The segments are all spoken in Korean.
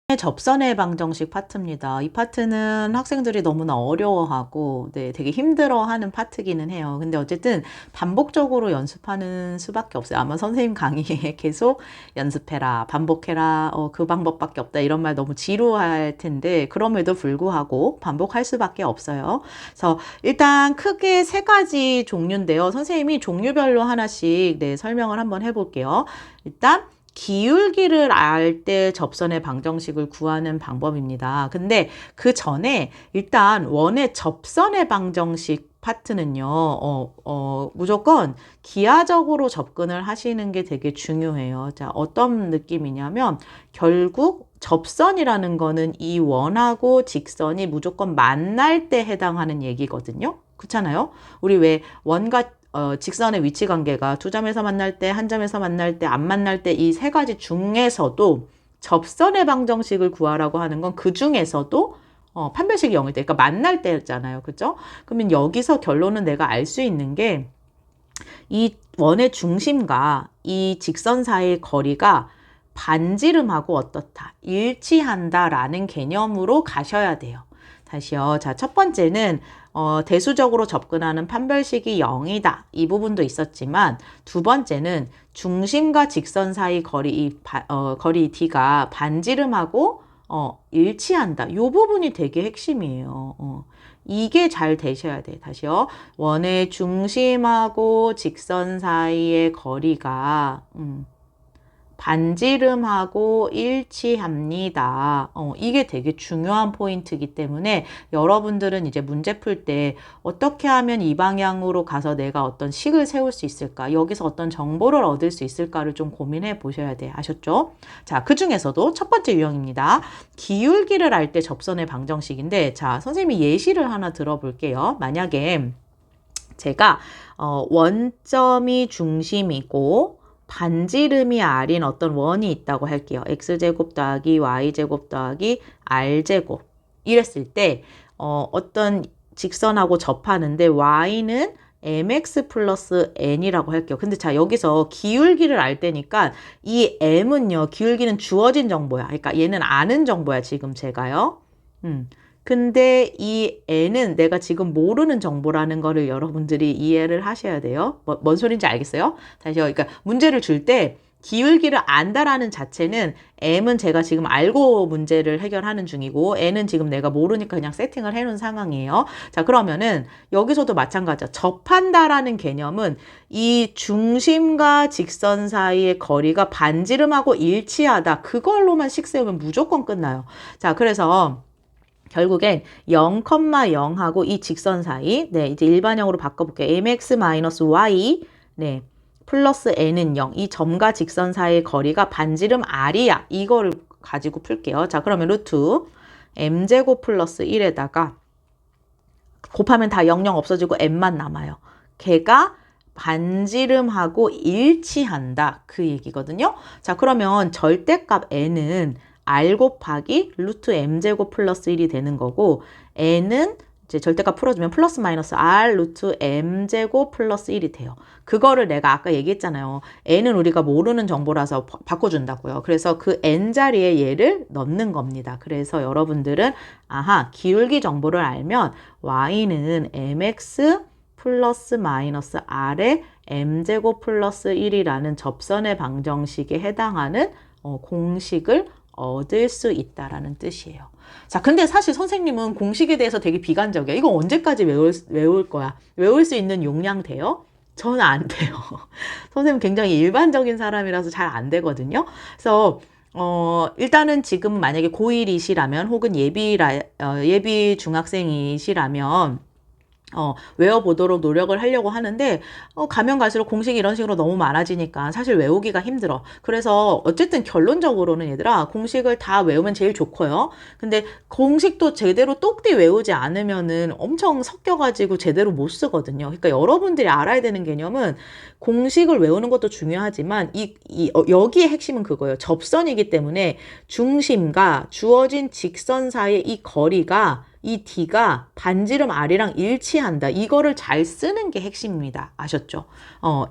접선의 방정식 파트입니다. 이 파트는 학생들이 너무나 어려워하고 되게 힘들어하는 파트기는 해요. 근데 어쨌든 반복적으로 연습하는 수밖에 없어요. 아마 선생님 강의에 계속 연습해라, 반복해라, 그 방법밖에 없다 이런 말 너무 지루할 텐데 그럼에도 불구하고 반복할 수밖에 없어요. 그래서 일단 크게 세 가지 종류인데요. 선생님이 종류별로 하나씩 설명을 한번 해볼게요. 일단 기울기를 알 때 접선의 방정식을 구하는 방법입니다. 근데 그 전에 일단 원의 접선의 방정식 파트는요, 무조건 기하적으로 접근을 하시는 게 되게 중요해요. 자, 어떤 느낌이냐면 결국 접선이라는 거는 이 원하고 직선이 무조건 만날 때 해당하는 얘기거든요. 그렇잖아요? 우리 왜 원과 직선의 위치 관계가 두 점에서 만날 때, 한 점에서 만날 때, 안 만날 때 이 세 가지 중에서도 접선의 방정식을 구하라고 하는 건 그 중에서도 판별식이 0일 때, 그러니까 만날 때였잖아요. 그죠? 그러면 여기서 결론은 내가 알 수 있는 게 이 원의 중심과 이 직선 사이의 거리가 반지름하고 어떻다, 일치한다라는 개념으로 가셔야 돼요. 다시요. 자, 첫 번째는 대수적으로 접근하는 판별식이 0이다. 이 부분도 있었지만 두 번째는 중심과 직선 사이 거리, 거리 D가 반지름하고 일치한다. 이 부분이 되게 핵심이에요. 이게 잘 되셔야 돼. 다시요. 원의 중심하고 직선 사이의 거리가 반지름하고 일치합니다. 이게 되게 중요한 포인트이기 때문에 여러분들은 이제 문제 풀 때 어떻게 하면 이 방향으로 가서 내가 어떤 식을 세울 수 있을까? 여기서 어떤 정보를 얻을 수 있을까를 좀 고민해 보셔야 돼. 아셨죠? 자, 그 중에서도 첫 번째 유형입니다. 기울기를 알 때 접선의 방정식인데, 자, 선생님이 예시를 하나 들어볼게요. 만약에 제가 원점이 중심이고 반지름이 r인 어떤 원이 있다고 할게요. x제곱 더하기 y제곱 더하기 r제곱 이랬을 때 어떤 직선하고 접하는데 y는 mx 플러스 n이라고 할게요. 근데 자, 여기서 기울기를 알 때니까 이 m은요, 기울기는 주어진 정보야. 그러니까 얘는 아는 정보야, 지금 제가요. 근데 이 n은 내가 지금 모르는 정보라는 거를 여러분들이 이해를 하셔야 돼요. 뭔 소린지 알겠어요? 다시요. 그러니까 문제를 줄 때 기울기를 안다라는 자체는 m은 제가 지금 알고 문제를 해결하는 중이고 n은 지금 내가 모르니까 그냥 세팅을 해놓은 상황이에요. 자, 그러면은 여기서도 마찬가지야. 접한다라는 개념은 이 중심과 직선 사이의 거리가 반지름하고 일치하다. 그걸로만 식 세우면 무조건 끝나요. 자, 그래서 결국엔 0,0하고 이 직선 사이, 이제 일반형으로 바꿔볼게요. mx-y, 플러스 n은 0. 이 점과 직선 사이의 거리가 반지름 r이야. 이거를 가지고 풀게요. 자, 그러면 루트 m제곱 플러스 1에다가 곱하면 다 0, 0 없어지고 m만 남아요. 걔가 반지름하고 일치한다. 그 얘기거든요. 자, 그러면 절대값 n은 r 곱하기 루트 m제곱 플러스 1이 되는 거고, n은 이제 절대값 풀어주면 플러스 마이너스 r 루트 m제곱 플러스 1이 돼요. 그거를 내가 아까 얘기했잖아요. n은 우리가 모르는 정보라서 바꿔준다고요. 그래서 그 n 자리에 얘를 넣는 겁니다. 그래서 여러분들은 기울기 정보를 알면 y는 mx 플러스 마이너스 r의 m제곱 플러스 1이라는 접선의 방정식에 해당하는 공식을 얻을 수 있다라는 뜻이에요. 자, 근데 사실 선생님은 공식에 대해서 되게 비관적이야. 이거 언제까지 외울 거야? 외울 수 있는 용량 돼요? 저는 안 돼요. 선생님 굉장히 일반적인 사람이라서 잘 안 되거든요. 그래서 일단은 지금 만약에 고1이시라면 혹은 예비 중학생이시라면 외워보도록 노력을 하려고 하는데 가면 갈수록 공식이 이런 식으로 너무 많아지니까 사실 외우기가 힘들어. 그래서 어쨌든 결론적으로는 얘들아, 공식을 다 외우면 제일 좋고요. 근데 공식도 제대로 똑띠 외우지 않으면은 엄청 섞여가지고 제대로 못 쓰거든요. 그러니까 여러분들이 알아야 되는 개념은 공식을 외우는 것도 중요하지만 여기의 핵심은 그거예요. 접선이기 때문에 중심과 주어진 직선 사이의 이 거리가, 이 D가 반지름 R이랑 일치한다. 이거를 잘 쓰는 게 핵심입니다. 아셨죠?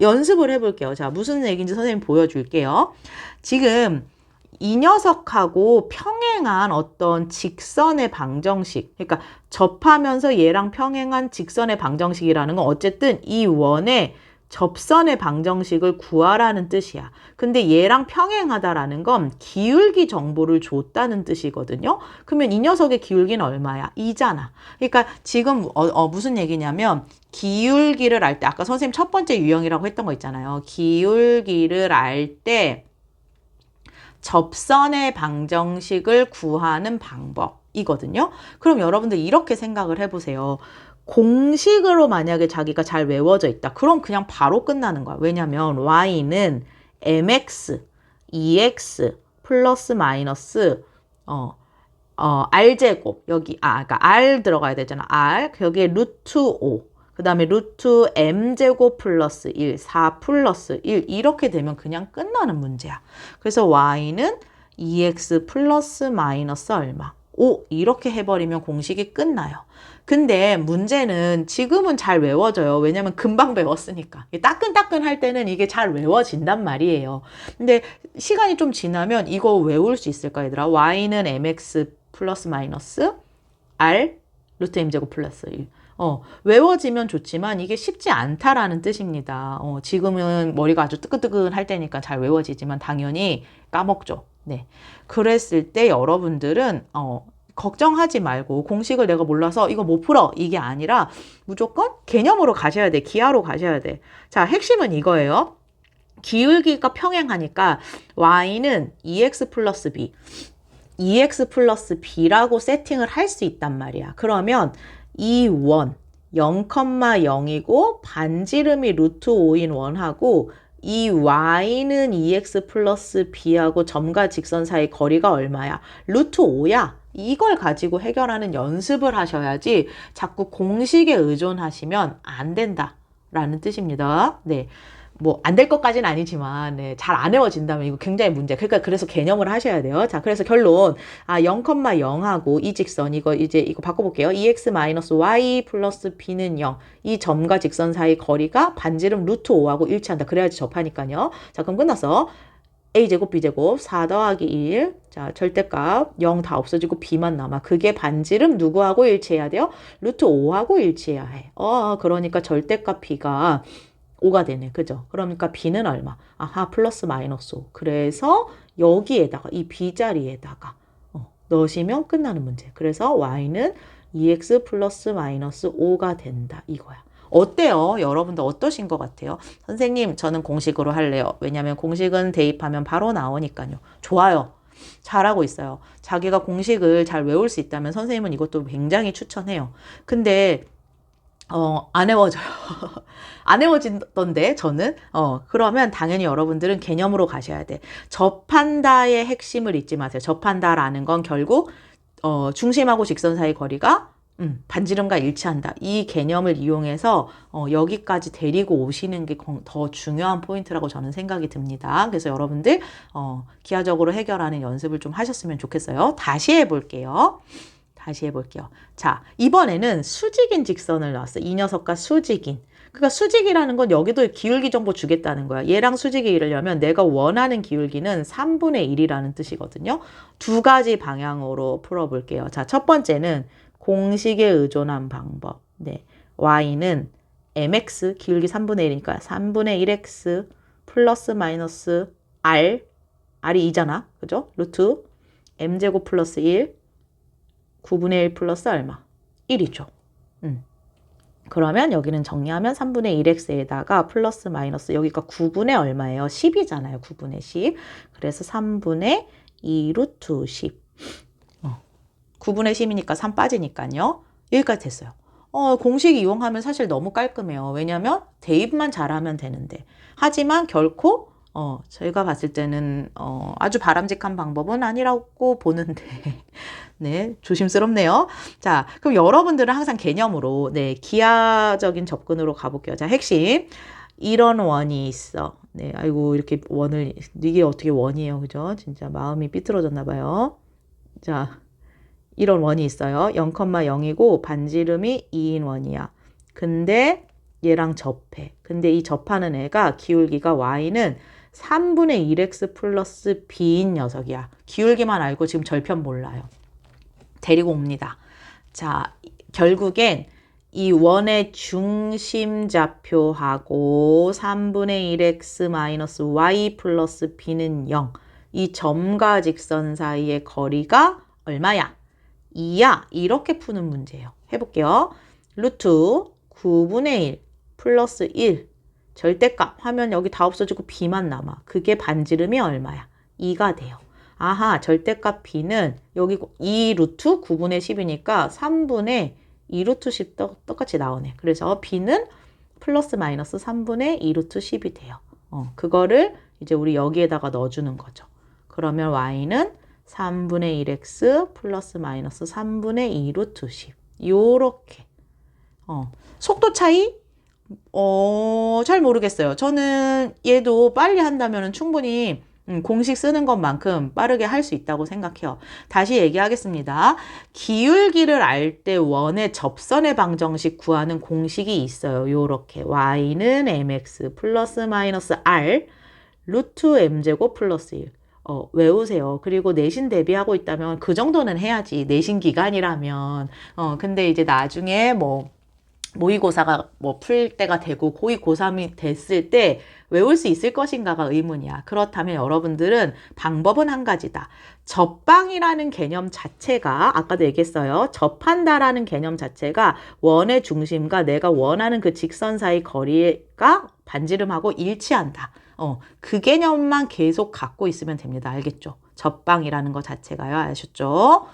연습을 해볼게요. 자, 무슨 얘기인지 선생님 보여줄게요. 지금 이 녀석하고 평행한 어떤 직선의 방정식, 그러니까 접하면서 얘랑 평행한 직선의 방정식이라는 건 어쨌든 이 원의 접선의 방정식을 구하라는 뜻이야. 근데 얘랑 평행하다라는 건 기울기 정보를 줬다는 뜻이거든요. 그러면 이 녀석의 기울기는 얼마야? 2잖아. 그러니까 지금 무슨 얘기냐면 기울기를 알 때 아까 선생님 첫 번째 유형이라고 했던 거 있잖아요. 기울기를 알 때 접선의 방정식을 구하는 방법이거든요. 그럼 여러분들 이렇게 생각을 해보세요. 공식으로 만약에 자기가 잘 외워져 있다. 그럼 그냥 바로 끝나는 거야. 왜냐면 y는 mx, ex 플러스 마이너스 r제곱 여기 그러니까 r 들어가야 되잖아. r 여기에 루트 5. 그 다음에 루트 m제곱 플러스 1, 4 플러스 1 이렇게 되면 그냥 끝나는 문제야. 그래서 y는 2x 플러스 마이너스 얼마? 5 이렇게 해버리면 공식이 끝나요. 근데 문제는 지금은 잘 외워져요. 왜냐면 금방 배웠으니까. 따끈따끈 할 때는 이게 잘 외워진단 말이에요. 근데 시간이 좀 지나면 이거 외울 수 있을까 얘들아? y는 mx 플러스 마이너스 r 루트 m제곱 플러스 1. 외워지면 좋지만 이게 쉽지 않다라는 뜻입니다. 지금은 머리가 아주 뜨끈뜨끈할 때니까 잘 외워지지만 당연히 까먹죠. 네. 그랬을 때 여러분들은 걱정하지 말고 공식을 내가 몰라서 이거 못 풀어 이게 아니라 무조건 개념으로 가셔야 돼. 기하로 가셔야 돼. 자, 핵심은 이거예요. 기울기가 평행하니까 y는 2x 플러스 b 2x 플러스 b라고 세팅을 할 수 있단 말이야. 그러면 이 원 0,0이고 반지름이 루트 5인 원하고 이 y는 2x 플러스 b하고 점과 직선 사이 거리가 얼마야? 루트 5야. 이걸 가지고 해결하는 연습을 하셔야지 자꾸 공식에 의존하시면 안 된다라는 뜻입니다. 네. 뭐 안 될 것까지는 아니지만 네, 잘 안 외워진다면 이거 굉장히 문제. 그러니까 그래서 개념을 하셔야 돼요. 자, 그래서 결론 0,0하고 이 직선 이거 바꿔볼게요. 2x-y 플러스 b는 0. 이 점과 직선 사이 거리가 반지름 루트 5하고 일치한다. 그래야지 접하니까요. 자, 그럼 끝났어. a제곱 b제곱 4 더하기 1. 자, 절대값 0 다 없어지고 b만 남아. 그게 반지름 누구하고 일치해야 돼요? 루트 5하고 일치해야 해. 그러니까 절대값 b가 5가 되네. 그죠? 그러니까 b는 얼마? 아하, 플러스 마이너스 5. 그래서 여기에다가 이 b자리에다가 넣으시면 끝나는 문제. 그래서 y는 2x 플러스 마이너스 5가 된다. 이거야. 어때요? 여러분들 어떠신 것 같아요? 선생님, 저는 공식으로 할래요. 왜냐면 공식은 대입하면 바로 나오니까요. 좋아요. 잘하고 있어요. 자기가 공식을 잘 외울 수 있다면 선생님은 이것도 굉장히 추천해요. 근데 안 외워져요. 안 외워진던데, 저는. 그러면 당연히 여러분들은 개념으로 가셔야 돼. 접한다의 핵심을 잊지 마세요. 접한다라는 건 결국, 중심하고 직선 사이 거리가, 반지름과 일치한다. 이 개념을 이용해서, 여기까지 데리고 오시는 게 더 중요한 포인트라고 저는 생각이 듭니다. 그래서 여러분들, 기하적으로 해결하는 연습을 좀 하셨으면 좋겠어요. 다시 해볼게요. 자, 이번에는 수직인 직선을 나왔어요. 이 녀석과 수직인. 그러니까 수직이라는 건 여기도 기울기 정보 주겠다는 거야. 얘랑 수직이 이르려면 내가 원하는 기울기는 3분의 1이라는 뜻이거든요. 두 가지 방향으로 풀어볼게요. 자, 첫 번째는 공식에 의존한 방법. 네, y는 mx, 기울기 3분의 1이니까 3분의 1x 플러스 마이너스 r이 2잖아. 그죠? 루트 m제곱 플러스 1 9분의 1 플러스 얼마? 1이죠. 그러면 여기는 정리하면 3분의 1x에다가 플러스 마이너스 여기가 9분의 얼마예요? 10이잖아요. 9분의 10. 그래서 3분의 2 루트 10. 9분의 10이니까 3 빠지니까요. 여기까지 됐어요. 공식 이용하면 사실 너무 깔끔해요. 왜냐면 대입만 잘하면 되는데. 하지만 결코 저희가 봤을 때는 아주 바람직한 방법은 아니라고 보는데 네, 조심스럽네요. 자, 그럼 여러분들은 항상 개념으로 네, 기하적인 접근으로 가볼게요. 자, 핵심. 이런 원이 있어. 네, 아이고 이렇게 원을 이게 어떻게 원이에요. 그죠? 진짜 마음이 삐뚤어졌나 봐요. 자, 이런 원이 있어요. 0,0이고 반지름이 2인 원이야. 근데 얘랑 접해. 근데 이 접하는 애가 기울기가 y는 3분의 1x 플러스 b인 녀석이야. 기울기만 알고 지금 절편 몰라요. 데리고 옵니다. 자, 결국엔 이 원의 중심좌표하고 3분의 1x 마이너스 y 플러스 b는 0. 이 점과 직선 사이의 거리가 얼마야? 2야. 이렇게 푸는 문제예요. 해볼게요. 루트 9분의 1 플러스 1. 절대값 하면 여기 다 없어지고 b만 남아. 그게 반지름이 얼마야? 2가 돼요. 아하, 절대값 b는 여기 2 루트 9분의 10이니까 3분의 2 루트 10 똑같이 나오네. 그래서 b는 플러스 마이너스 3분의 2 루트 10이 돼요. 그거를 이제 우리 여기에다가 넣어주는 거죠. 그러면 y는 3분의 1x 플러스 마이너스 3분의 2 루트 10. 요렇게. 속도 차이? 잘 모르겠어요. 저는 얘도 빨리 한다면 충분히 공식 쓰는 것만큼 빠르게 할 수 있다고 생각해요. 다시 얘기하겠습니다. 기울기를 알 때 원의 접선의 방정식 구하는 공식이 있어요. 요렇게 y는 mx 플러스 마이너스 r 루트 m제곱 플러스 1. 외우세요. 그리고 내신 대비하고 있다면 그 정도는 해야지. 내신 기간이라면. 근데 이제 나중에 모의고사가 풀 때가 되고 고2, 고3이 됐을 때 외울 수 있을 것인가가 의문이야. 그렇다면 여러분들은 방법은 한 가지다. 접방이라는 개념 자체가 아까도 얘기했어요. 접한다라는 개념 자체가 원의 중심과 내가 원하는 그 직선 사이 거리가 반지름하고 일치한다. 그 개념만 계속 갖고 있으면 됩니다. 알겠죠? 접방이라는 것 자체가요. 아셨죠?